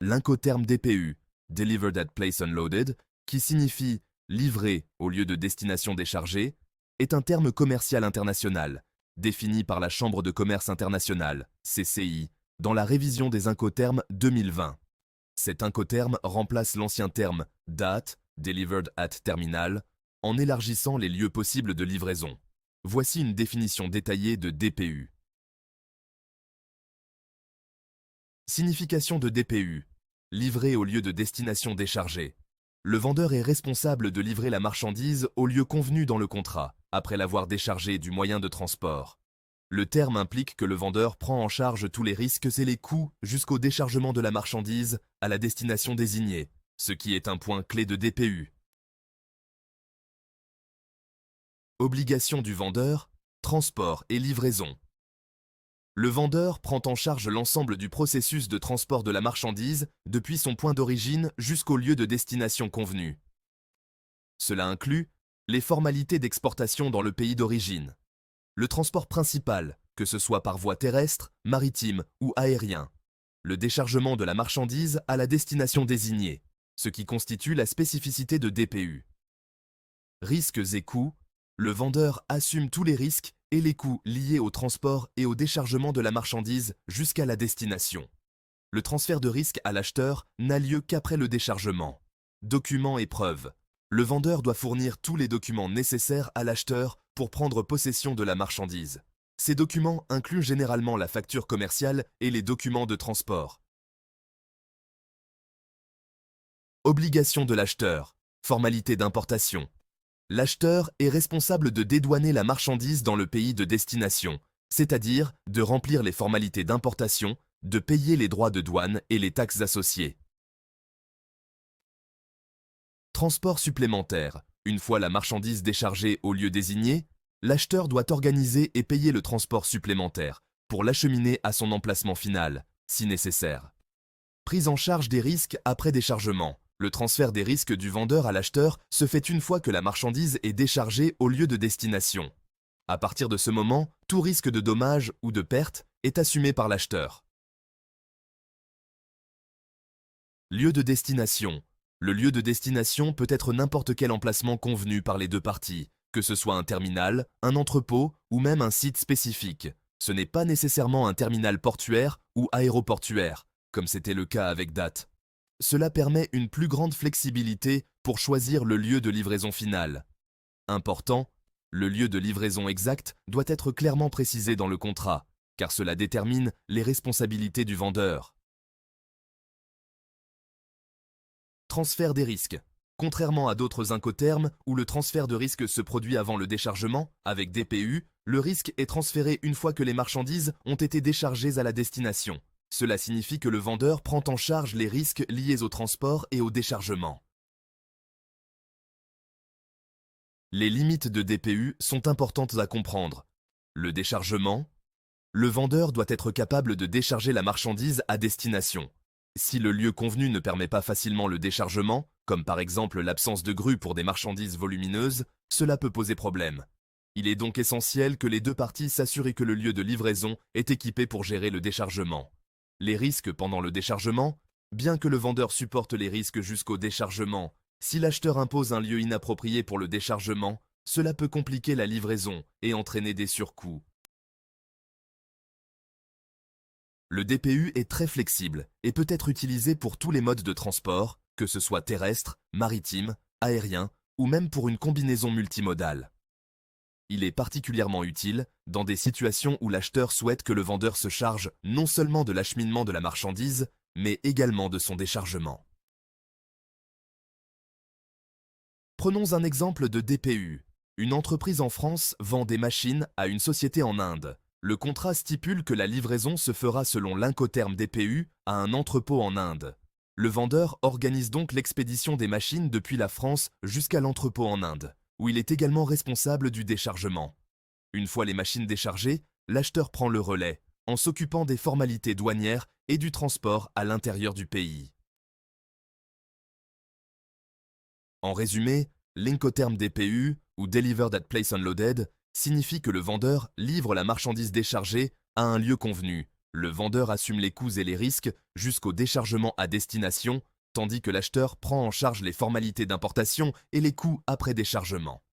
L'incoterme DPU, Delivered at Place Unloaded, qui signifie livré au lieu de destination déchargée, est un terme commercial international, défini par la Chambre de commerce internationale, CCI, dans la révision des Incoterms 2020. Cet incoterme remplace l'ancien terme DAT, Delivered at Terminal, en élargissant les lieux possibles de livraison. Voici une définition détaillée de DPU. Signification de DPU. Livré au lieu de destination déchargée. Le vendeur est responsable de livrer la marchandise au lieu convenu dans le contrat, après l'avoir déchargée du moyen de transport. Le terme implique que le vendeur prend en charge tous les risques et les coûts jusqu'au déchargement de la marchandise à la destination désignée, ce qui est un point clé de DPU. Obligation du vendeur, transport et livraison. Le vendeur prend en charge l'ensemble du processus de transport de la marchandise depuis son point d'origine jusqu'au lieu de destination convenu. Cela inclut les formalités d'exportation dans le pays d'origine, le transport principal, que ce soit par voie terrestre, maritime ou aérien, le déchargement de la marchandise à la destination désignée, ce qui constitue la spécificité de DPU. Risques et coûts. Le vendeur assume tous les risques et les coûts liés au transport et au déchargement de la marchandise jusqu'à la destination. Le transfert de risque à l'acheteur n'a lieu qu'après le déchargement. Documents et preuves. Le vendeur doit fournir tous les documents nécessaires à l'acheteur pour prendre possession de la marchandise. Ces documents incluent généralement la facture commerciale et les documents de transport. Obligation de l'acheteur. Formalité d'importation. L'acheteur est responsable de dédouaner la marchandise dans le pays de destination, c'est-à-dire de remplir les formalités d'importation, de payer les droits de douane et les taxes associées. Transport supplémentaire. Une fois la marchandise déchargée au lieu désigné, l'acheteur doit organiser et payer le transport supplémentaire pour l'acheminer à son emplacement final, si nécessaire. Prise en charge des risques après déchargement. Le transfert des risques du vendeur à l'acheteur se fait une fois que la marchandise est déchargée au lieu de destination. À partir de ce moment, tout risque de dommage ou de perte est assumé par l'acheteur. Lieu de destination. Le lieu de destination peut être n'importe quel emplacement convenu par les deux parties, que ce soit un terminal, un entrepôt ou même un site spécifique. Ce n'est pas nécessairement un terminal portuaire ou aéroportuaire, comme c'était le cas avec DAT. Cela permet une plus grande flexibilité pour choisir le lieu de livraison finale. Important, le lieu de livraison exact doit être clairement précisé dans le contrat, car cela détermine les responsabilités du vendeur. Transfert des risques. Contrairement à d'autres incoterms où le transfert de risque se produit avant le déchargement, avec DPU, le risque est transféré une fois que les marchandises ont été déchargées à la destination. Cela signifie que le vendeur prend en charge les risques liés au transport et au déchargement. Les limites de DPU sont importantes à comprendre. Le déchargement. Le vendeur doit être capable de décharger la marchandise à destination. Si le lieu convenu ne permet pas facilement le déchargement, comme par exemple l'absence de grue pour des marchandises volumineuses, cela peut poser problème. Il est donc essentiel que les deux parties s'assurent que le lieu de livraison est équipé pour gérer le déchargement. Les risques pendant le déchargement. Bien que le vendeur supporte les risques jusqu'au déchargement, si l'acheteur impose un lieu inapproprié pour le déchargement, cela peut compliquer la livraison et entraîner des surcoûts. Le DPU est très flexible et peut être utilisé pour tous les modes de transport, que ce soit terrestre, maritime, aérien ou même pour une combinaison multimodale. Il est particulièrement utile dans des situations où l'acheteur souhaite que le vendeur se charge non seulement de l'acheminement de la marchandise, mais également de son déchargement. Prenons un exemple de DPU. Une entreprise en France vend des machines à une société en Inde. Le contrat stipule que la livraison se fera selon l'incoterme DPU à un entrepôt en Inde. Le vendeur organise donc l'expédition des machines depuis la France jusqu'à l'entrepôt en Inde, où il est également responsable du déchargement. Une fois les machines déchargées, l'acheteur prend le relais, en s'occupant des formalités douanières et du transport à l'intérieur du pays. En résumé, l'incoterme DPU, ou Delivered at Place Unloaded, signifie que le vendeur livre la marchandise déchargée à un lieu convenu, Le vendeur assume les coûts et les risques jusqu'au déchargement à destination, tandis que l'acheteur prend en charge les formalités d'importation et les coûts après déchargement.